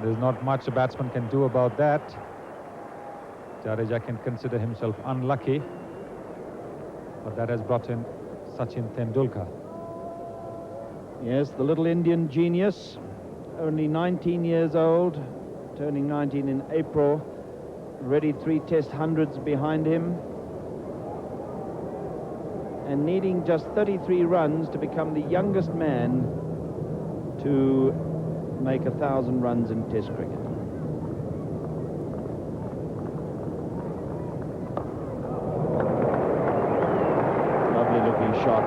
There's not much a batsman can do about that. Jadeja can consider himself unlucky, but that has brought in Sachin Tendulkar. Yes, the little Indian genius, only 19 years old, turning 19 in April, already 3 Test hundreds behind him, and needing just 33 runs to become the youngest man to make 1,000 runs in Test cricket. Lovely looking shot.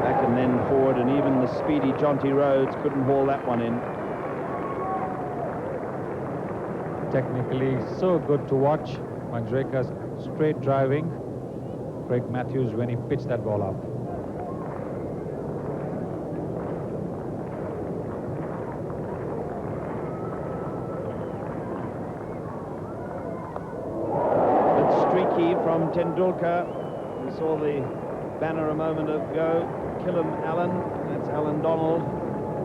Back and then forward, and even the speedy Jonty Rhodes couldn't haul that one in. Technically so good to watch. Manjrekar's straight driving. Craig Matthews when he pitched that ball up. From Tendulkar. We saw the banner a moment ago. Kill him, Alan. That's Alan Donald.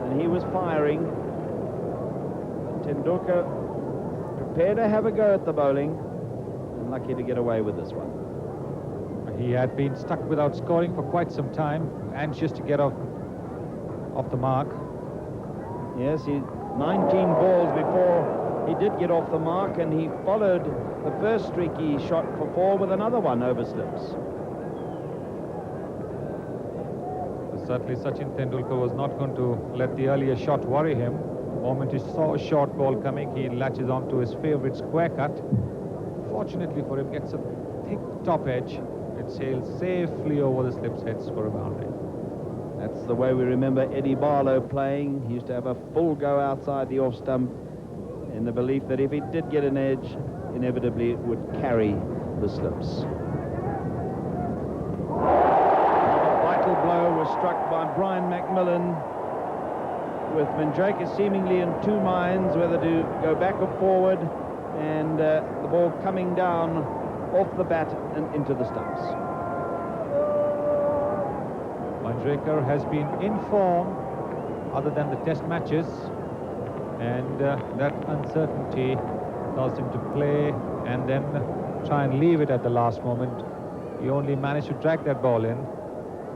And he was firing. But Tendulkar prepared to have a go at the bowling. And lucky to get away with this one. He had been stuck without scoring for quite some time. Anxious to get off the mark. Yes, 19 balls before he did get off the mark, and he followed the first streak he shot for 4 with another one over slips. Certainly Sachin Tendulkar was not going to let the earlier shot worry him. The moment he saw a short ball coming, he latches onto his favorite square cut. Fortunately for him, gets a thick top edge. It sails safely over the slips heads for a boundary. That's the way we remember Eddie Barlow playing. He used to have a full go outside the off stump, in the belief that if he did get an edge, inevitably it would carry the slips. A vital blow was struck by Brian McMillan, with Manjrekar seemingly in 2 minds whether to go back or forward, and the ball coming down off the bat and into the stumps. Manjrekar has been in form other than the Test matches, and that uncertainty caused him to play and then try and leave it at the last moment. He only managed to drag that ball in,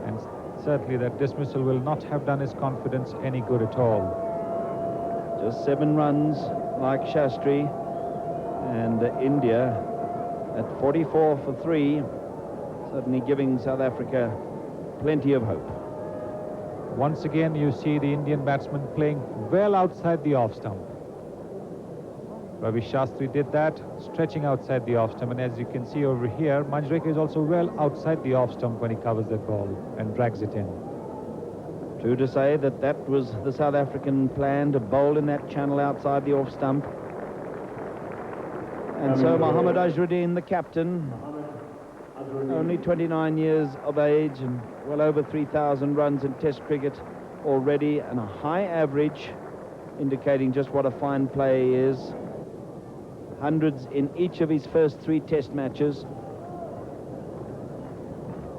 and certainly that dismissal will not have done his confidence any good at all. Just 7 runs like Shastri, and India at 44 for 3, certainly giving South Africa plenty of hope. Once again, you see the Indian batsman playing well outside the off stump. Ravi Shastri did that, stretching outside the off stump, and as you can see over here, Manjrekar is also well outside the off stump when he covers that ball and drags it in. True to say that that was the South African plan, to bowl in that channel outside the off stump. And so Mohammad Azharuddin, the captain, only 29 years of age and well over 3,000 runs in Test cricket already, and a high average, indicating just what a fine player he is. Hundreds in each of his first 3 Test matches.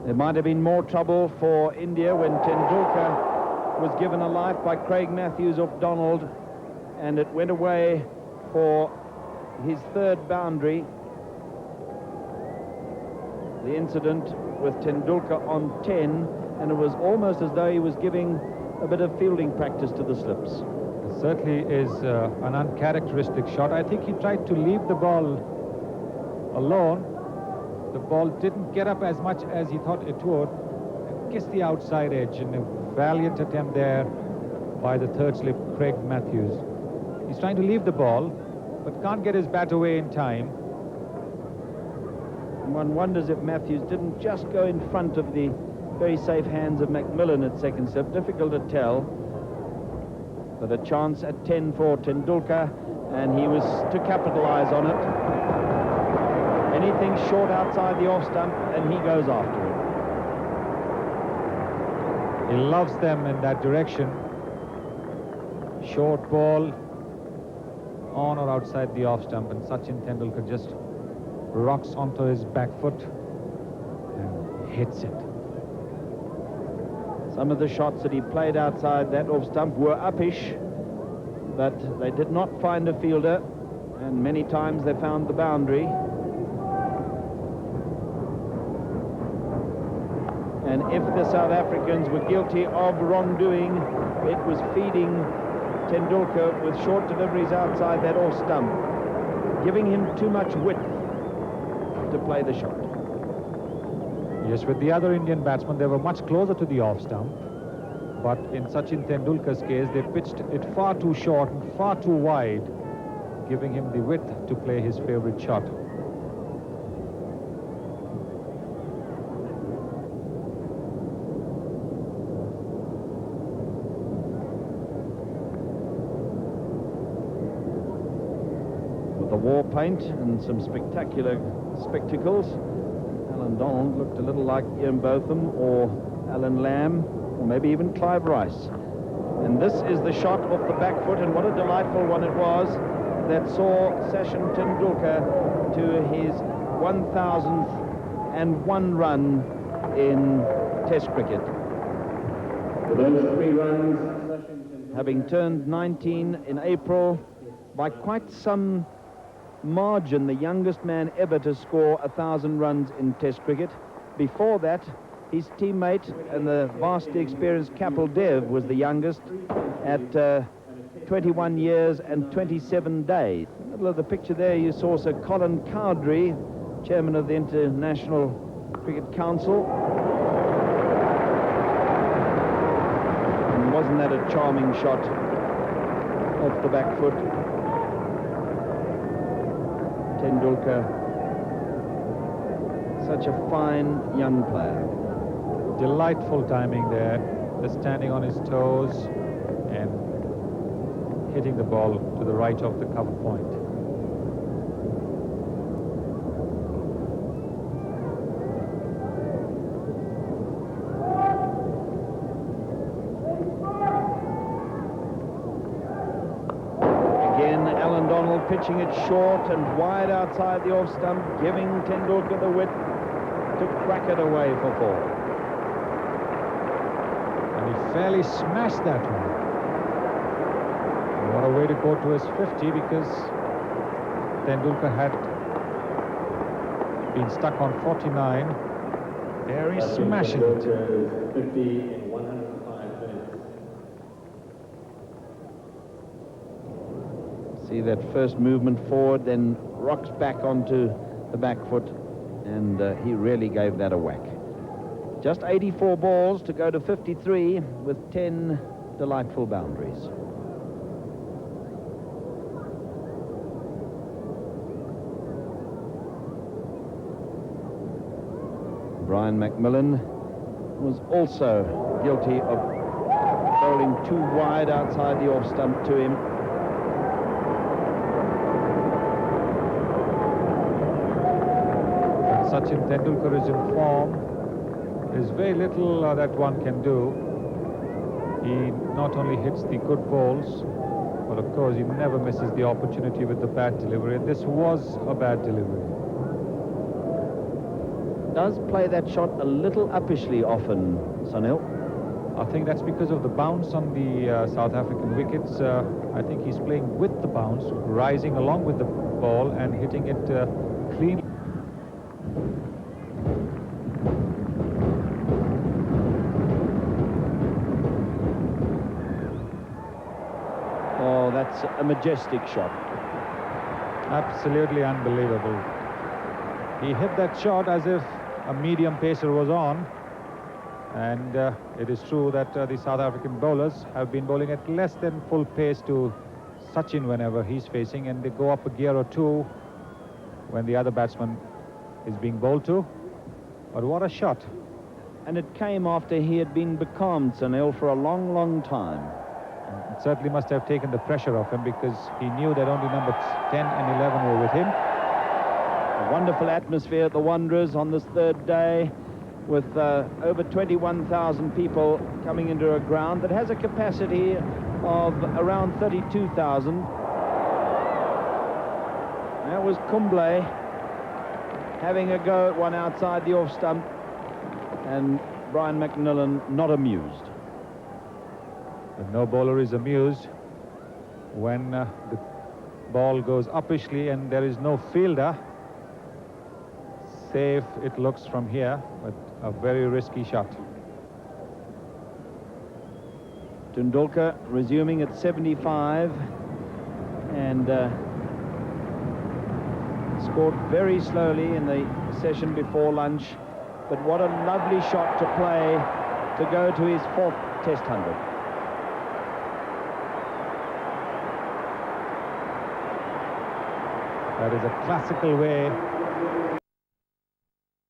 There might have been more trouble for India when Tendulkar was given a life by Craig Matthews off Donald, and it went away for his 3rd boundary. The incident with Tendulkar on 10, and it was almost as though he was giving a bit of fielding practice to the slips. It certainly is an uncharacteristic shot. I think he tried to leave the ball alone. The ball didn't get up as much as he thought it would, and kissed the outside edge, and a valiant attempt there by the 3rd slip, Craig Matthews. He's trying to leave the ball, but can't get his bat away in time. One wonders if Matthews didn't just go in front of the very safe hands of McMillan at 2nd slip. Difficult to tell. But a chance at 10 for Tendulkar, and he was to capitalize on it. Anything short outside the off stump, and he goes after it. He loves them in that direction. Short ball on or outside the off stump, and Sachin Tendulkar just rocks onto his back foot and hits it. Some of the shots that he played outside that off stump were uppish, but they did not find a fielder, and many times they found the boundary. And if the South Africans were guilty of wrongdoing, it was feeding Tendulkar with short deliveries outside that off stump, giving him too much width to play the shot. Yes, with the other Indian batsmen, they were much closer to the off stump. But in Sachin Tendulkar's case, they pitched it far too short and far too wide, giving him the width to play his favorite shot. With the war paint and some spectacular spectacles, Alan Donald looked a little like Ian Botham or Alan Lamb, or maybe even Clive Rice. And this is the shot off the back foot, and what a delightful one it was, that saw Sachin Tendulkar to his 1,001 run in Test cricket. For those 3 runs, Having turned 19 in April, by quite some margin, the youngest man ever to score 1,000 runs in Test cricket. Before that, his teammate and the vastly experienced Kapil Dev was the youngest at 21 years and 27 days. In the middle of the picture there, you saw Sir Colin Cowdrey, chairman of the International Cricket Council. And wasn't that a charming shot off the back foot? Tendulkar, such a fine young player. Delightful timing there, just standing on his toes and hitting the ball to the right of the cover point. Again, Alan Donald pitching it short and wide outside the off stump, giving Tendulkar the width to crack it away for 4. He fairly smashed that one. What a way to go to his 50, because Tendulkar had been stuck on 49. There he's smashing it. 50 in 105 minutes. See that first movement forward, then rocks back onto the back foot, and he really gave that a whack. Just 84 balls to go to 53 with 10 delightful boundaries. Brian McMillan was also guilty of bowling too wide outside the off stump to him. When Sachin Tendulkar is in form, there's very little that one can do. He not only hits the good balls, but of course he never misses the opportunity with the bad delivery, and this was a bad delivery. Does play that shot a little uppishly often, Sunil. I think that's because of the bounce on the South African wickets. I think he's playing with the bounce, rising along with the ball and hitting it clean. Oh, that's a majestic shot. Absolutely unbelievable. He hit that shot as if a medium pacer was on, and it is true that the South African bowlers have been bowling at less than full pace to Sachin whenever he's facing, and they go up a gear or two when the other batsman is being bowled to. But what a shot. And it came after he had been becalmed, Sunil, for a long, long time. It certainly must have taken the pressure off him, because he knew that only numbers 10 and 11 were with him. A wonderful atmosphere at the Wanderers on this 3rd day, with over 21,000 people coming into a ground that has a capacity of around 32,000. That was Kumble having a go at one outside the off stump, and Brian McMillan not amused. But no bowler is amused when the ball goes uppishly and there is no fielder. Safe it looks from here, but a very risky shot. Tendulkar resuming at 75 and scored very slowly in the session before lunch, but what a lovely shot to play to go to his 4th Test 100. That is a classical way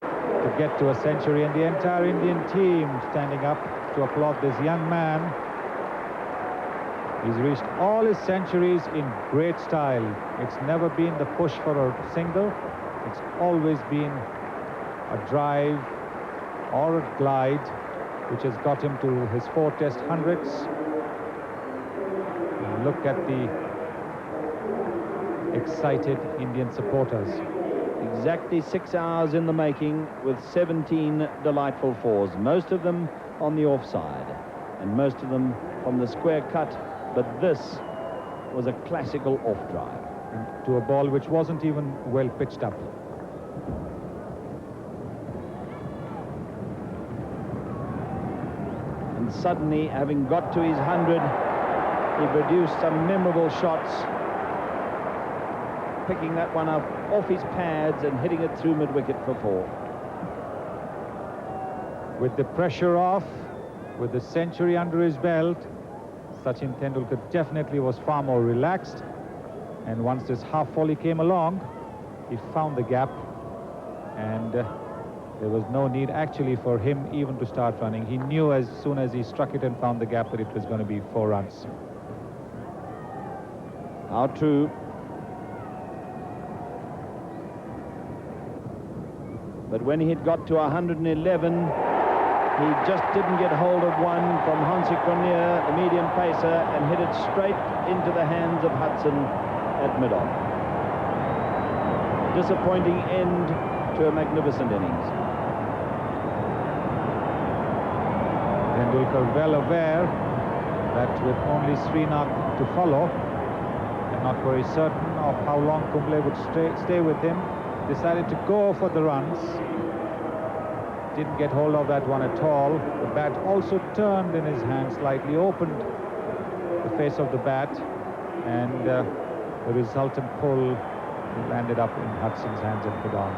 to get to a century, and the entire Indian team standing up to applaud this young man. He's reached all his centuries in great style. It's never been the push for a single. It's always been a drive or a glide which has got him to his 4 Test 100s. And look at the excited Indian supporters. Exactly 6 hours in the making with 17 delightful fours, most of them on the offside and most of them from the square cut, but this was a classical off drive. And to a ball which wasn't even well pitched up. And suddenly, having got to his 100, he produced some memorable shots, picking that one up off his pads and hitting it through mid-wicket for 4. With the pressure off, with the century under his belt, Sachin Tendulkar definitely was far more relaxed. And once this half volley came along, he found the gap, and there was no need actually for him even to start running. He knew as soon as he struck it and found the gap that it was going to be 4 runs. How true. But when he had got to 111, he just didn't get hold of one from Hansi Cornier, the medium pacer, and hit it straight into the hands of Hudson at mid-on. Disappointing end to a magnificent innings. Tendulkar well aware that with only Srinath to follow, and not very certain of how long Kumble would stay with him, decided to go for the runs. Didn't get hold of that one at all. The bat also turned in his hand, slightly opened the face of the bat, and the resultant pull landed up in Hudson's hands and put on.